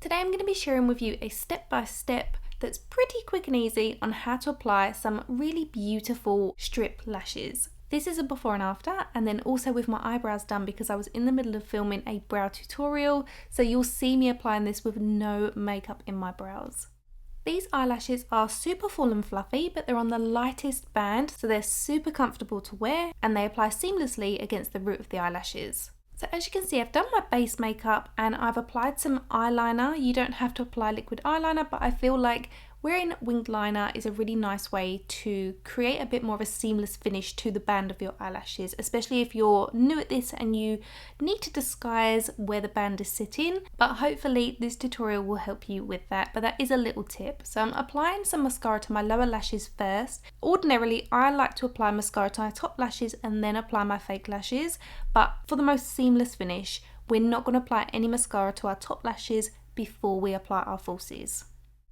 Today I'm going to be sharing with you a step-by-step that's pretty quick and easy on how to apply some really beautiful strip lashes. This is a before and after, and then also with my eyebrows done because I was in the middle of filming a brow tutorial, so you'll see me applying this with no makeup in my brows. These eyelashes are super full and fluffy, but they're on the lightest band, so they're super comfortable to wear and they apply seamlessly against the root of the eyelashes. So as you can see, I've done my base makeup and I've applied some eyeliner. You don't have to apply liquid eyeliner, but I feel like wearing winged liner is a really nice way to create a bit more of a seamless finish to the band of your eyelashes, especially if you're new at this and you need to disguise where the band is sitting. But hopefully this tutorial will help you with that, but that is a little tip. So I'm applying some mascara to my lower lashes first. Ordinarily, I like to apply mascara to my top lashes and then apply my fake lashes, but for the most seamless finish, we're not going to apply any mascara to our top lashes before we apply our falsies.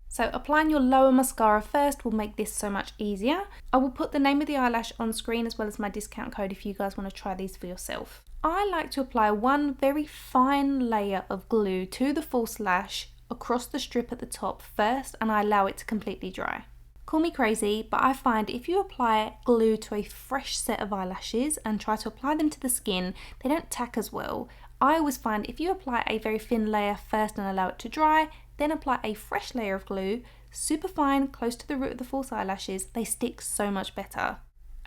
So applying your lower mascara first will make this so much easier. I will put the name of the eyelash on screen as well as my discount code if you guys want to try these for yourself. I like to apply one very fine layer of glue to the false lash across the strip at the top first, and I allow it to completely dry. Call me crazy, but I find if you apply glue to a fresh set of eyelashes and try to apply them to the skin, they don't tack as well. I always find if you apply a very thin layer first and allow it to dry, then apply a fresh layer of glue, super fine, close to the root of the false eyelashes, they stick so much better.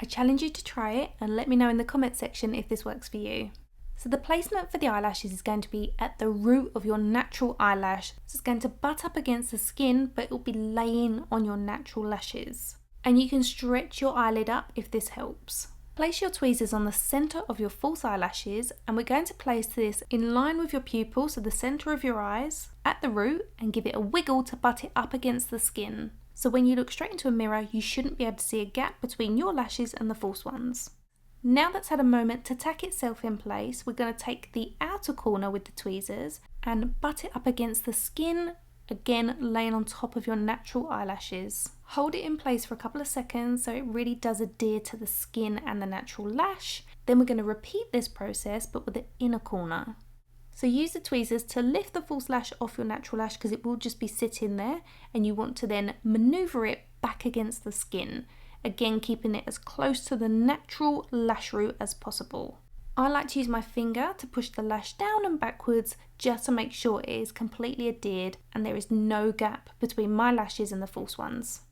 I challenge you to try it and let me know in the comment section if this works for you. So the placement for the eyelashes is going to be at the root of your natural eyelash. So it's going to butt up against the skin, but it will be laying on your natural lashes. And you can stretch your eyelid up if this helps. Place your tweezers on the centre of your false eyelashes, and we're going to place this in line with your pupil, so the centre of your eyes, at the root, and give it a wiggle to butt it up against the skin. So when you look straight into a mirror, you shouldn't be able to see a gap between your lashes and the false ones. Now that's had a moment to tack itself in place, we're going to take the outer corner with the tweezers and butt it up against the skin, again laying on top of your natural eyelashes. Hold it in place for a couple of seconds so it really does adhere to the skin and the natural lash. Then we're going to repeat this process but with the inner corner. So use the tweezers to lift the false lash off your natural lash because it will just be sitting there, and you want to then maneuver it back against the skin. Again, keeping it as close to the natural lash root as possible. I like to use my finger to push the lash down and backwards just to make sure it is completely adhered and there is no gap between my lashes and the false ones.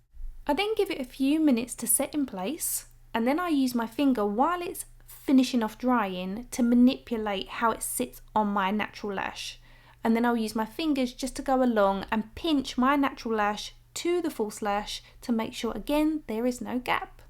I then give it a few minutes to set in place, and then I use my finger while it's finishing off drying to manipulate how it sits on my natural lash. And then I'll use my fingers just to go along and pinch my natural lash to the false lash to make sure again there is no gap.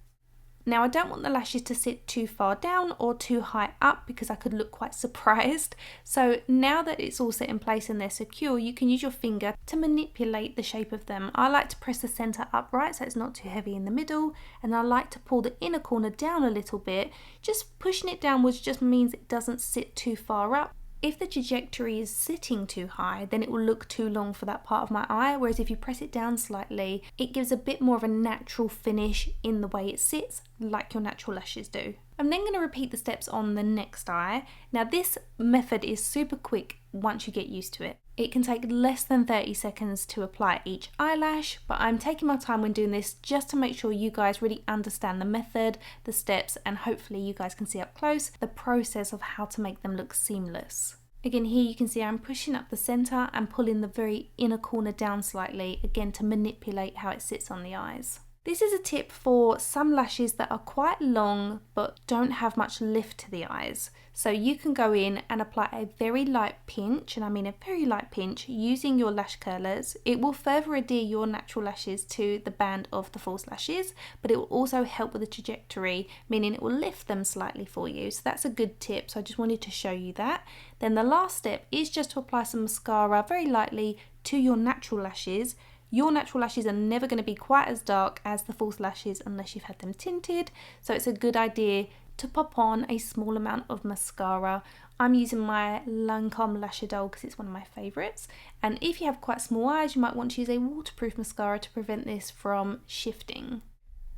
Now I don't want the lashes to sit too far down or too high up because I could look quite surprised. So now that it's all set in place and they're secure, you can use your finger to manipulate the shape of them. I like to press the centre upright so it's not too heavy in the middle, and I like to pull the inner corner down a little bit. Just pushing it downwards just means it doesn't sit too far up. If the trajectory is sitting too high, then it will look too long for that part of my eye, whereas if you press it down slightly, it gives a bit more of a natural finish in the way it sits, like your natural lashes do. I'm then going to repeat the steps on the next eye. Now this method is super quick once you get used to it. It can take less than 30 seconds to apply each eyelash, but I'm taking my time when doing this just to make sure you guys really understand the method, the steps, and hopefully you guys can see up close the process of how to make them look seamless. Again, here you can see I'm pushing up the centre and pulling the very inner corner down slightly, again to manipulate how it sits on the eyes. This is a tip for some lashes that are quite long but don't have much lift to the eyes. So you can go in and apply a very light pinch, and I mean a very light pinch, using your lash curlers. It will further adhere your natural lashes to the band of the false lashes, but it will also help with the trajectory, meaning it will lift them slightly for you. So that's a good tip, so I just wanted to show you that. Then the last step is just to apply some mascara very lightly to your natural lashes. Your natural lashes are never going to be quite as dark as the false lashes unless you've had them tinted, so it's a good idea to pop on a small amount of mascara. I'm using my LANCôME Lash Idôle because it's one of my favourites, and if you have quite small eyes you might want to use a waterproof mascara to prevent this from shifting.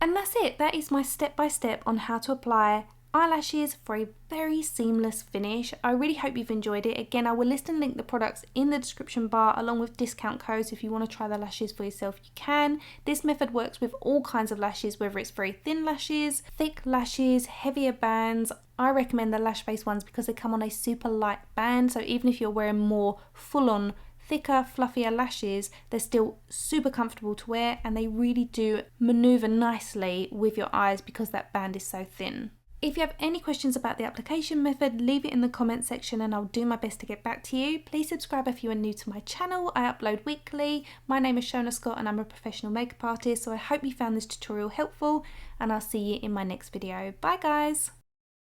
And that's it, that is my step by step on how to apply eyelashes for a very seamless finish. I really hope you've enjoyed it. Again, I will list and link the products in the description bar along with discount codes. If you want to try the lashes for yourself, you can. This method works with all kinds of lashes, whether it's very thin lashes, thick lashes, heavier bands. I recommend the LashBase ones because they come on a super light band, so even if you're wearing more full-on thicker, fluffier lashes, they're still super comfortable to wear, and they really do maneuver nicely with your eyes because that band is so thin. If you have any questions about the application method, leave it in the comment section and I'll do my best to get back to you. Please subscribe if you are new to my channel. I upload weekly. My name is Shonagh Scott and I'm a professional makeup artist, so I hope you found this tutorial helpful, and I'll see you in my next video. Bye guys!